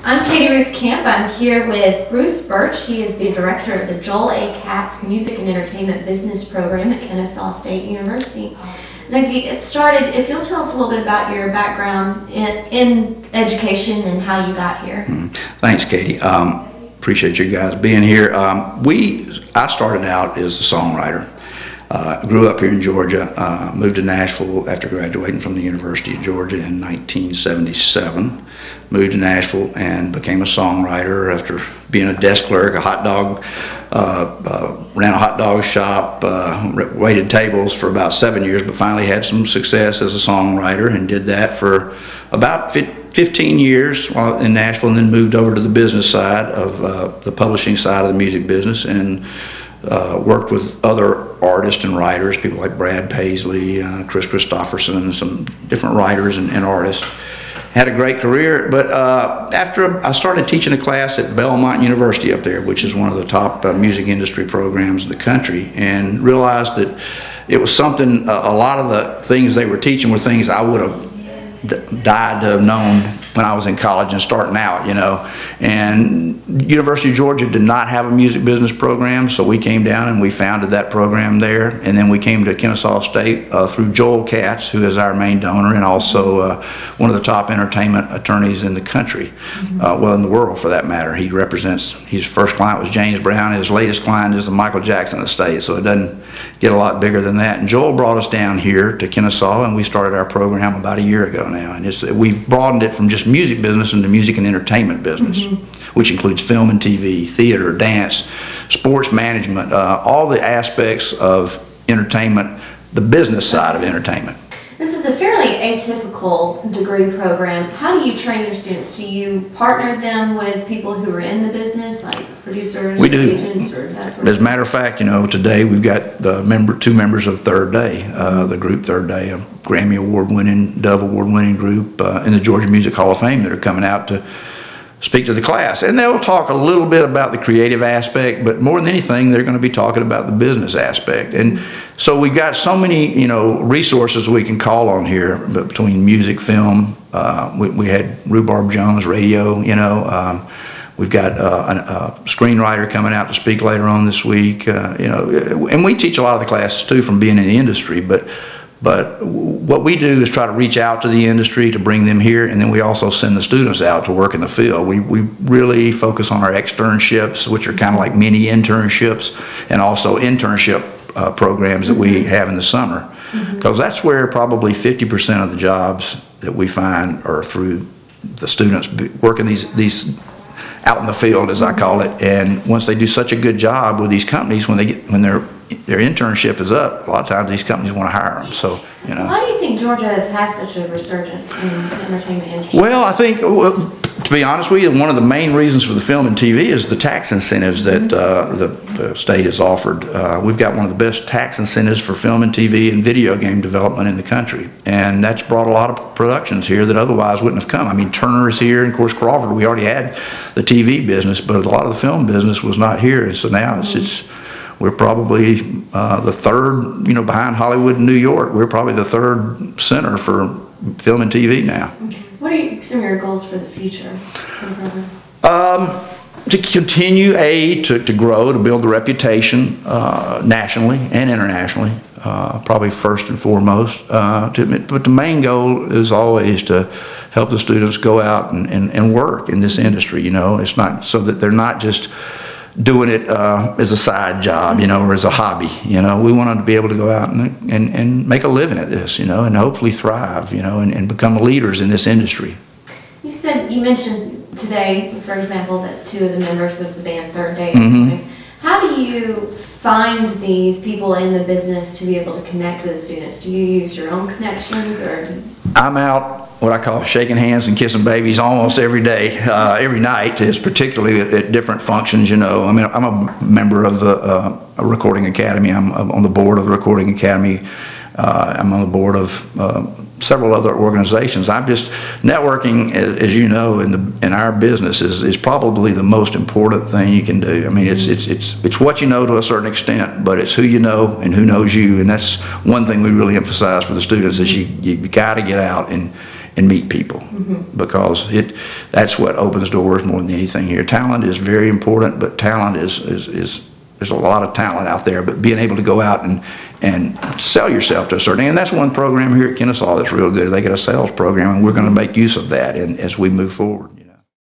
I'm Katy-Ruth Camp. I'm here with Bruce Burch. He is the director of the Joel A. Katz Music and Entertainment Business Program at Kennesaw State University. Now, to get started, if you'll tell us a little bit about your background in education and how you got here. Thanks, Katie. Appreciate you guys being here. I started out as a songwriter. Grew up here in Georgia, moved to Nashville after graduating from the University of Georgia in 1977. Moved to Nashville and became a songwriter after being a desk clerk, ran a hot dog shop, waited tables for about 7 years, but finally had some success as a songwriter and did that for about 15 years while in Nashville, and then moved over to the business side of the publishing side of the music business, and worked with other artists and writers, people like Brad Paisley, Chris Christopherson, some different writers and artists. Had a great career, but after I started teaching a class at Belmont University up there, which is one of the top music industry programs in the country, and realized that it was something, a lot of the things they were teaching were things I would have died to have known when I was in college and starting out, you know. And University of Georgia did not have a music business program, so we came down and we founded that program there. And then we came to Kennesaw State through Joel Katz, who is our main donor and also one of the top entertainment attorneys in the country, well, in the world for that matter. He represents, his first client was James Brown, his latest client is the Michael Jackson estate, so it doesn't get a lot bigger than that. And Joel brought us down here to Kennesaw, and we started our program about a year ago now. And we've broadened it from just music business into music and entertainment business, which includes film and TV, theater, dance, sports management, all the aspects of entertainment, the business side of entertainment. This is a fairly atypical degree program. How do you train your students? Do you partner them with people who are in the business, like producers, we do. Agents, or that sort of As a matter of fact, you know, today we've got two members of Third Day, the group Third Day, a Grammy Award-winning, Dove Award-winning group in the Georgia Music Hall of Fame that are coming out to speak to the class. And they'll talk a little bit about the creative aspect, but more than anything, they're going to be talking about the business aspect. And so we've got so many, you know, resources we can call on here between music, film. We had Rhubarb Jones radio, you know. We've got a screenwriter coming out to speak later on this week, you know. And we teach a lot of the classes too from being in the industry, but what we do is try to reach out to the industry to bring them here, and then we also send the students out to work in the field. We really focus on our externships, which are kind of like mini internships, and also internship programs that we have in the summer, because that's where probably 50% of the jobs that we find are through the students working these out in the field, as I call it. And once they do such a good job with these companies, when their internship is up, a lot of times these companies want to hire them. So, you know. Why do you think Georgia has had such a resurgence in the entertainment industry? Well, I think, to be honest with you, one of the main reasons for the film and TV is the tax incentives that the state has offered. We've got one of the best tax incentives for film and TV and video game development in the country, and that's brought a lot of productions here that otherwise wouldn't have come. I mean, Turner is here, and of course Crawford. We already had the TV business, but a lot of the film business was not here, and so now we're probably the third, you know, behind Hollywood and New York. We're probably the third center for film and TV now. What are some of your goals for the future for the program? To continue, to grow, to build the reputation nationally and internationally, probably first and foremost. But the main goal is always to help the students go out and work in this industry. You know, it's not so that they're not just doing it as a side job, you know, or as a hobby. You know, we want them to be able to go out and make a living at this, you know, and hopefully thrive, you know, and become leaders in this industry. You mentioned today, for example, that two of the members of the band Third Day. How do you find these people in the business to be able to connect with the students? Do you use your own connections, or? I'm out what I call shaking hands and kissing babies almost every day, every night, is particularly at different functions, you know. I mean, I'm a member of the Recording Academy. I'm on the board of the Recording Academy. I'm on the board of several other organizations. I'm just networking, as you know, in our business is probably the most important thing you can do. I mean, it's what you know to a certain extent, but it's who you know and who knows you, and that's one thing we really emphasize for the students is you got to get out and and meet people, because that's what opens doors more than anything here. Talent is very important, but talent there's a lot of talent out there, but being able to go out and sell yourself to a certain, and that's one program here at Kennesaw that's real good. They got a sales program, and we're going to make use of that as we move forward.